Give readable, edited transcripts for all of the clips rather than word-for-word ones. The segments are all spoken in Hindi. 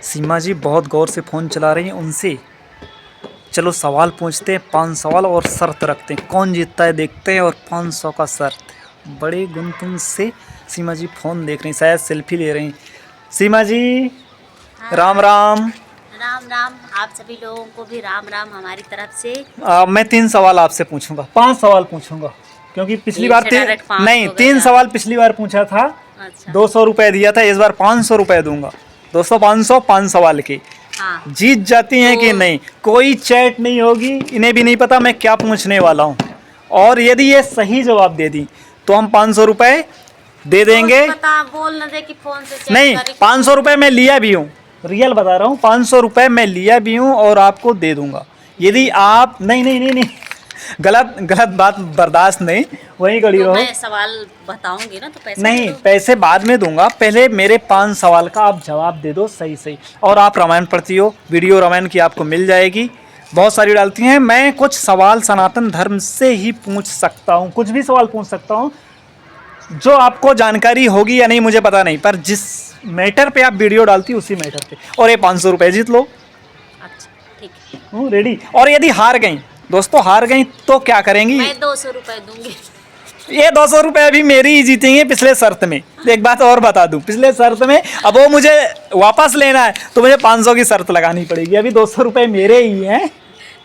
सीमा जी बहुत गौर से फ़ोन चला रही हैं उनसे। चलो सवाल पूछते हैं, 5 सवाल और शर्त रखते हैं, कौन जीतता है देखते हैं। और 500 का शर्त। बड़े गुनगुन से सीमा जी फ़ोन देख रही, शायद सेल्फी ले रही। सीमा जी हाँ, राम राम। राम राम। आप सभी लोगों को भी राम राम हमारी तरफ से। मैं 3 सवाल आपसे पूछूंगा, 5 सवाल पूछूंगा, क्योंकि पिछली एक बार से डायरेक्ट 5 नहीं हो 3 गया। सवाल पिछली बार पूछा था, अच्छा 200 रुपये दिया था। इस बार 500 रुपये दूंगा। 200 500 5 सवाल के। हाँ जीत जाती हैं तो कि नहीं, कोई चैट नहीं होगी, इन्हें भी नहीं पता मैं क्या पूछने वाला हूँ। और यदि ये सही जवाब दे दी तो हम 500 रुपये दे देंगे। पता बोल न दे कि फोन से चेक नहीं, करी। 500 रुपये मैं लिया भी हूँ, रियल बता रहा हूँ, 500 रुपये मैं लिया भी हूँ और आपको दे दूंगा। यदि आप नहीं नहीं नहीं नहीं गलत गलत बात बर्दाश्त नहीं, वहीं खड़ी तो रहो। मैं सवाल बताऊंगी ना तो पैसे नहीं, दे दो। पैसे बाद में दूंगा, पहले मेरे 5 सवाल का आप जवाब दे दो सही सही। और आप रामायण पढ़ती हो, वीडियो रामायण की आपको मिल जाएगी, बहुत सारी डालती हैं। मैं कुछ सवाल सनातन धर्म से ही पूछ सकता हूँ, कुछ भी सवाल पूछ सकता हूँ, जो आपको जानकारी होगी या नहीं मुझे पता नहीं, पर जिस मैटर पे आप वीडियो डालती हो उसी मैटर पे। और ये 500 रुपये जीत लो। अच्छा ठीक है। हूँ रेडी। और यदि हार गई दोस्तों, हार गई तो क्या करेंगी? मैं 200 रुपए दूंगी। ये 200 रुपये अभी मेरी ही जीतेंगे पिछले शर्त में। एक बात और बता दूं, पिछले शर्त में अब वो मुझे वापस लेना है तो मुझे 500 की शर्त लगानी पड़ेगी। अभी 200 रुपये मेरे ही हैं।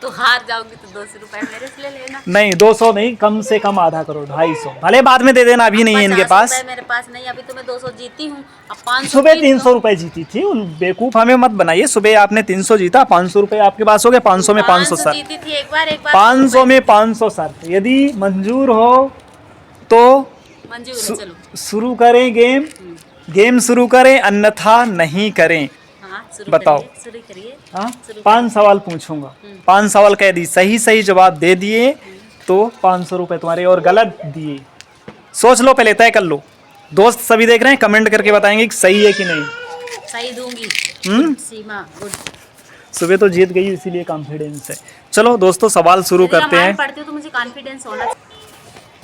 तो हार जाओगी तो 200 रुपए मेरे से ले लेना। नहीं 200 नहीं, कम से कम आधा करो, 250 भले बाद में दे देना, अभी नहीं है इनके 50 पास। रुपए मेरे पास नहीं, अभी तो मैं 200 जीती हूँ। अब 500 सुबह 300 रुपये जीती थी, उन बेवकूफ़ हमें मत बनाइए। सुबह आपने 300 जीता, 500 रुपये आपके पास हो गए। 500 में 500 शर्त, जीती थी एक बार 500 में 500 शर्त। यदि मंजूर हो तो मंजूर है, चलो शुरू करें गेम। गेम शुरू करें, अन्यथा नहीं करें। हाँ शुरू बताओ। करिए, शुरू करिए। हाँ, शुरू 5 सवाल पूछूंगा, 5 सवाल कह दी, सही सही जवाब दे दिए तो 500 रुपये तुम्हारे, और गलत दिए सोच लो, पहले तय कर लो। दोस्त सभी देख रहे हैं, कमेंट करके बताएंगे कि सही है कि नहीं। सही दूंगी। सीमा गुड। सुबह तो जीत गई, इसीलिए कॉन्फिडेंस है। चलो दोस्तों सवाल शुरू यदि करते रामायण हैं। पढ़ती हो तो मुझे कॉन्फिडेंस होना चाहिए।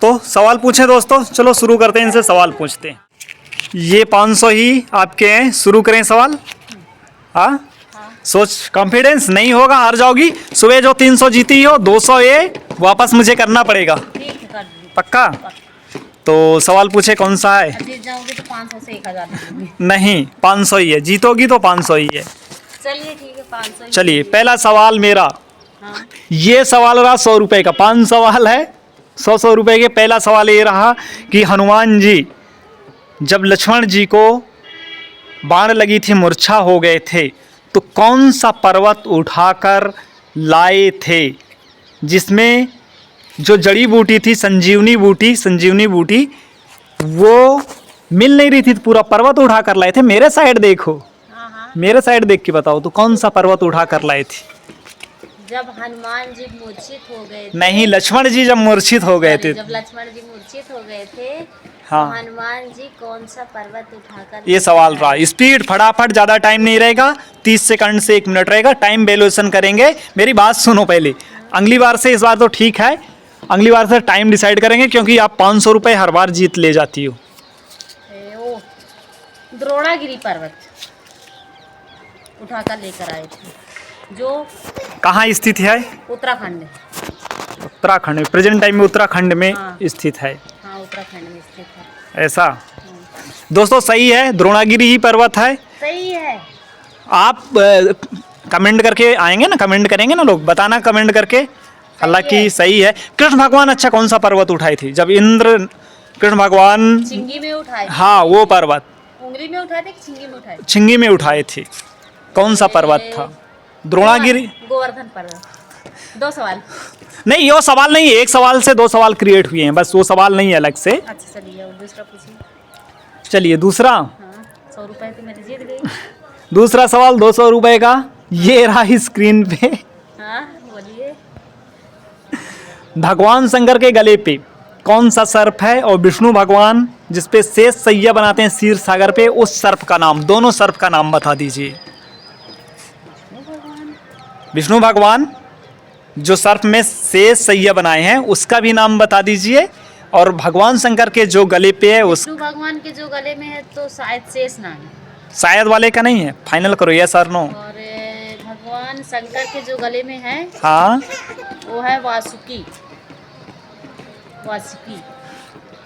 तो सवाल पूछें दोस्तों, चलो शुरू करते हैं, इनसे सवाल पूछते हैं। ये 500 ही आपके हैं, शुरू करें सवाल। हाँ, सोच, कॉन्फिडेंस नहीं होगा हार जाओगी। सुबह जो 300 जीती हो, 200 ये वापस मुझे करना पड़ेगा। ठीक है कर दूंगी। पक्का? तो सवाल पूछे कौन सा है? जीत जाऊंगी तो 500 से 1000 दे दूंगी। नहीं, 500 ही है, जीतोगी तो 500 ही है। चलिए ठीक है 500 ही। चलिए पहला सवाल मेरा। हाँ ये सवाल रहा 100 रुपये का, 5 सवाल है 100 रुपये के। पहला सवाल ये रहा कि हनुमान जी जब लक्ष्मण जी को बाण लगी थी, मूर्छा हो गए थे, तो कौन सा पर्वत उठाकर लाए थे, जिसमें जो जड़ी बूटी थी, संजीवनी बूटी वो मिल नहीं रही थी, तो पूरा पर्वत उठा कर लाए थे। मेरे साइड देखो, हाँ हाँ। मेरे साइड देख के बताओ तो कौन सा पर्वत उठा कर लाए थे? जब हनुमान जी मूर्छित हो गए थे। नहीं, लक्ष्मण जी जब मूर्छित हो गए थे। जब लक्ष्मण जी मूर्छित हो गए थे हाँ, तो हनुमान जी कौन सा पर्वत उठाकर। ये सवाल रहा। स्पीड फटाफट, ज़्यादा टाइम नहीं रहेगा, 30 सेकंड से 1 मिनट रहेगा। टाइम वैल्यूएशन करेंगे, मेरी बात सुनो पहले। अगली बार से, इस बार तो ठीक है, अगली बार से टाइम डिसाइड करेंगे, क्योंकि आप 500 रुपये हर बार जीत ले जाती हो। ओ द्रोणागिरी पर्वत उठाकर लेकर आए थे, जो कहाँ स्थित है? उत्तराखंड में। उत्तराखंड में, प्रेजेंट टाइम में उत्तराखंड में हाँ। स्थित है। हाँ उत्तराखंड में स्थित है। ऐसा दोस्तों सही है, द्रोणागिरी ही पर्वत है। सही है। आप कमेंट करके आएंगे ना, कमेंट करेंगे ना लोग, बताना कमेंट करके। हालांकि सही है। कृष्ण भगवान अच्छा कौन सा पर्वत उठाए थे जब इंद्र, कृष्ण भगवान छिंगी में उठाए। हाँ वो पर्वत, उंगली में उठाए थे कि छिंगी में उठाए? छिंगी में उठाए थे। कौन सा पर्वत था? द्रोणागिरी। गोवर्धन पर्वत। 2 सवाल। नहीं, वो सवाल नहीं है, एक सवाल से 2 सवाल क्रिएट हुए हैं, बस वो सवाल नहीं है अलग से। अच्छा चलिए और दूसरा पूछिए। चलिए दूसरा। हाँ 100 रुपए तो मेरी जीत गई। दूसरा सवाल 200 रुपये का, ये रहा स्क्रीन पे। हाँ बोलिए। भगवान शंकर के गले पे कौन सा सर्प है, और विष्णु भगवान जिस पे शेष सैया बनाते हैं क्षीर सागर पे, उस सर्प का नाम, दोनों सर्प का नाम बता दीजिए। विष्णु भगवान जो सर्प में शेष सैया बनाए हैं उसका भी नाम बता दीजिए, और भगवान शंकर के जो गले पे है उस विष्णु भगवान के जो गले में है तो शायद शेष नाग है। शायद वाले का नहीं है, फाइनल करो यस और नो। और भगवान शंकर के जो गले में है हाँ वो है वासुकी। वासुकी,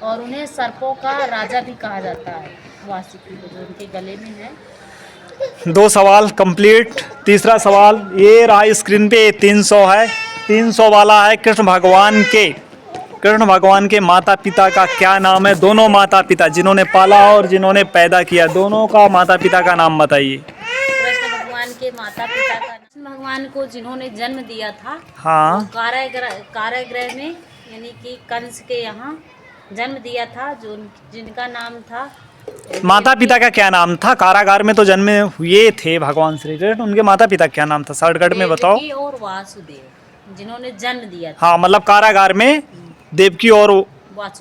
और उन्हें सर्पों का राजा भी कहा जाता है, वासुकी को जो उनके गले में है। 2 सवाल कंप्लीट। तीसरा सवाल ये रहा स्क्रीन पे, 300 है। 300 वाला है कृष्ण भगवान के माता पिता का क्या नाम है? दोनों माता पिता जिन्होंने पाला और जिन्होंने पैदा किया, दोनों का माता पिता का नाम बताइए। कृष्ण भगवान के माता पिता का, कृष्ण भगवान को जिन्होंने जन्म दिया था हाँ वो कारागृह में यानी कि कंस के यहाँ जन्म दिया था, जो जिनका नाम था, माता पिता का क्या नाम था? कारागार में तो जन्मे हुए थे भगवान श्री कृष्ण, उनके माता पिता क्या नाम था? शॉर्टकट में बताओ। देवकी और वासुदेव, जिन्होंने जन्म दिया था। हाँ मतलब कारागार में देवकी और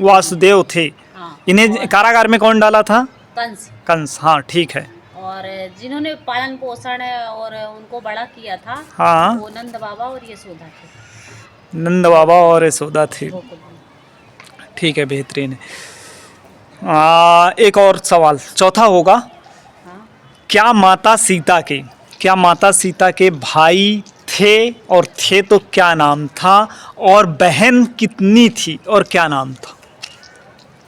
वासुदेव थे। हाँ, इन्हें कारागार में कौन डाला था? कंस। कंस, हाँ ठीक है। और जिन्होंने पालन पोषण और उनको बड़ा किया था हाँ वो नंद बाबा और यशोदा थे। नंद बाबा और यशोदा थे, गोकुल में। ठीक है, बेहतरीन है। एक और सवाल, चौथा होगा। हाँ, क्या माता सीता के भाई थे, और थे तो क्या नाम था, और बहन कितनी थी और क्या नाम था?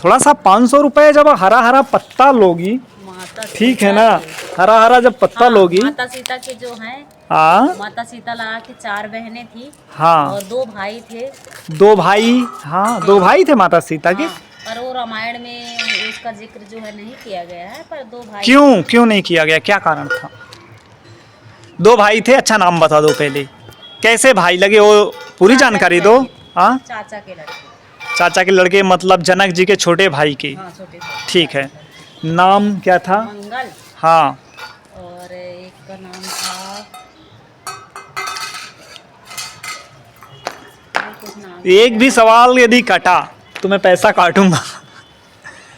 थोड़ा सा 500 रुपये जब हरा हरा पत्ता लोगी, माता ठीक है सीता ना, के- हरा हरा जब पत्ता हाँ, लोगी। माता सीता के जो हैं, हाँ माता सीता लगा के 4 बहनें थी हाँ और 2 भाई थे। 2 भाई, हाँ 2 भाई थे माता सीता के। हाँ, पर वो रामायण में उसका जिक्र जो है नहीं किया गया है, पर 2 भाई। क्यों नहीं किया गया, क्या कारण था? 2 भाई थे, अच्छा नाम बता दो पहले, कैसे भाई लगे वो पूरी जानकारी दो। हाँ चाचा के लड़के। चाचा के लड़के मतलब जनक जी के छोटे भाई के, हाँ, छोटे ठीक है। नाम क्या था? मंगल, हाँ और एक का नाम था कुछ नाम, एक भी सवाल यदि कटा तो मैं पैसा काटूंगा।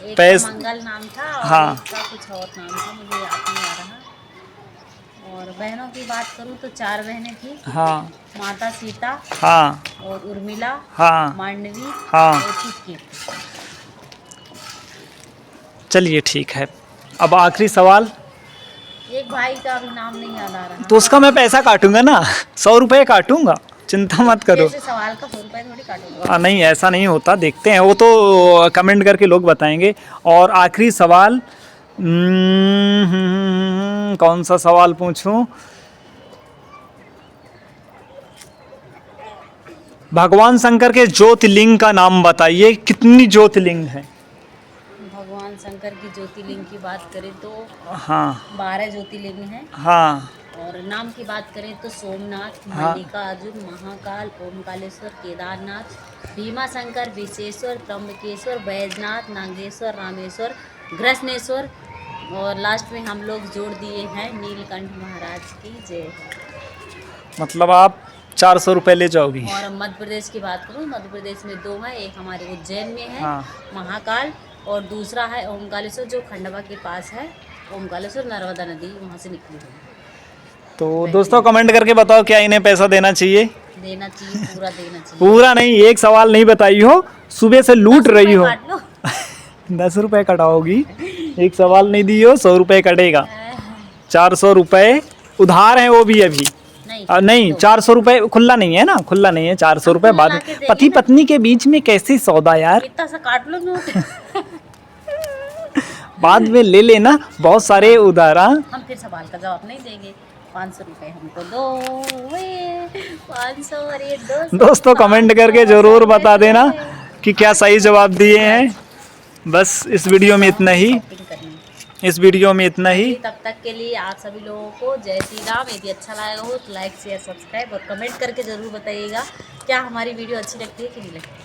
एक पैस- का मंगल नाम था और हाँ। एक का कुछ और नाम था, मुझे याद नहीं आ रहा। और बहनों की बात करूँ तो 4 बहनें थी, हाँ माता सीता हाँ और उर्मिला, हाँ मांडवी हाँ। और सुकीर्ति। चलिए ठीक है। अब आखिरी सवाल, एक भाई का अभी नाम नहीं याद आ रहा। तो उसका मैं पैसा काटूंगा ना, 100 रुपये काटूंगा, चिंता मत करो। जैसे सवाल का 100 रुपये थोड़ी काटूंगा। नहीं ऐसा नहीं होता, देखते हैं, वो तो कमेंट करके लोग बताएंगे। और आखिरी सवाल, कौन सा सवाल पूछूं? भगवान शंकर के ज्योतिर्लिंग का नाम बताइए, कितनी ज्योतिर्लिंग है? भगवान शंकर की ज्योतिर्लिंग की बात करें तो हाँ 12 ज्योतिर्लिंग हैं। हाँ और नाम की बात करें तो सोमनाथ, हाँ। मल्लिकार्जुन, महाकाल, ओमकालेश्वर, केदारनाथ, भीमाशंकर, विशेश्वर, त्र्यंबकेश्वर, बैजनाथ, नागेश्वर, रामेश्वर, घृष्णेश्वर, और लास्ट में हम लोग जोड़ दिए हैं नीलकंठ महाराज की जय। मतलब आप 400 रुपये ले जाओगी। और मध्य प्रदेश की बात करूँ, मध्य प्रदेश में 2 हैं, एक हमारे उज्जैन में है हाँ। महाकाल, और दूसरा है ओमकालेश्वर जो खंडवा के पास है। ओमकालेश्वर नर्मदा नदी वहाँ से निकली हुई है। तो दोस्तों कमेंट करके बताओ क्या इन्हें पैसा देना चाहिए? देना चाहिए, पूरा देना चाहिए। पूरा नहीं, एक सवाल नहीं बताई हो, सुबह से लूट 10 रही रुपए हो। काट लो। 10 रुपये कटाओगी, एक सवाल नहीं दी हो, 100 रुपये कटेगा। 400 रुपये उधार है वो भी अभी। नहीं तो 400 रुपये खुला नहीं है ना, खुला नहीं है, 400 रुपये खुला बाद। के दे पति देना। पत्नी के बीच में कैसी सौदा यार, इतना सा काट लो नोट। बाद में ले लेना, बहुत सारे उधार। हम फिर सवाल का जवाब नहीं देंगे। 500 रुपए हमको दो, 500 और ये 200। दोस्तों कमेंट करके ज़रूर बता देना कि क्या सही जवाब दिए हैं। बस इस वीडियो में इतना ही, शॉपिंग करनी। इस वीडियो में इतना ही। तब तक के लिए आप सभी लोगों को जय श्री राम। यदि अच्छा लगा हो तो लाइक शेयर सब्सक्राइब और कमेंट करके ज़रूर बताइएगा क्या हमारी वीडियो अच्छी लगती है कि नहीं लगती।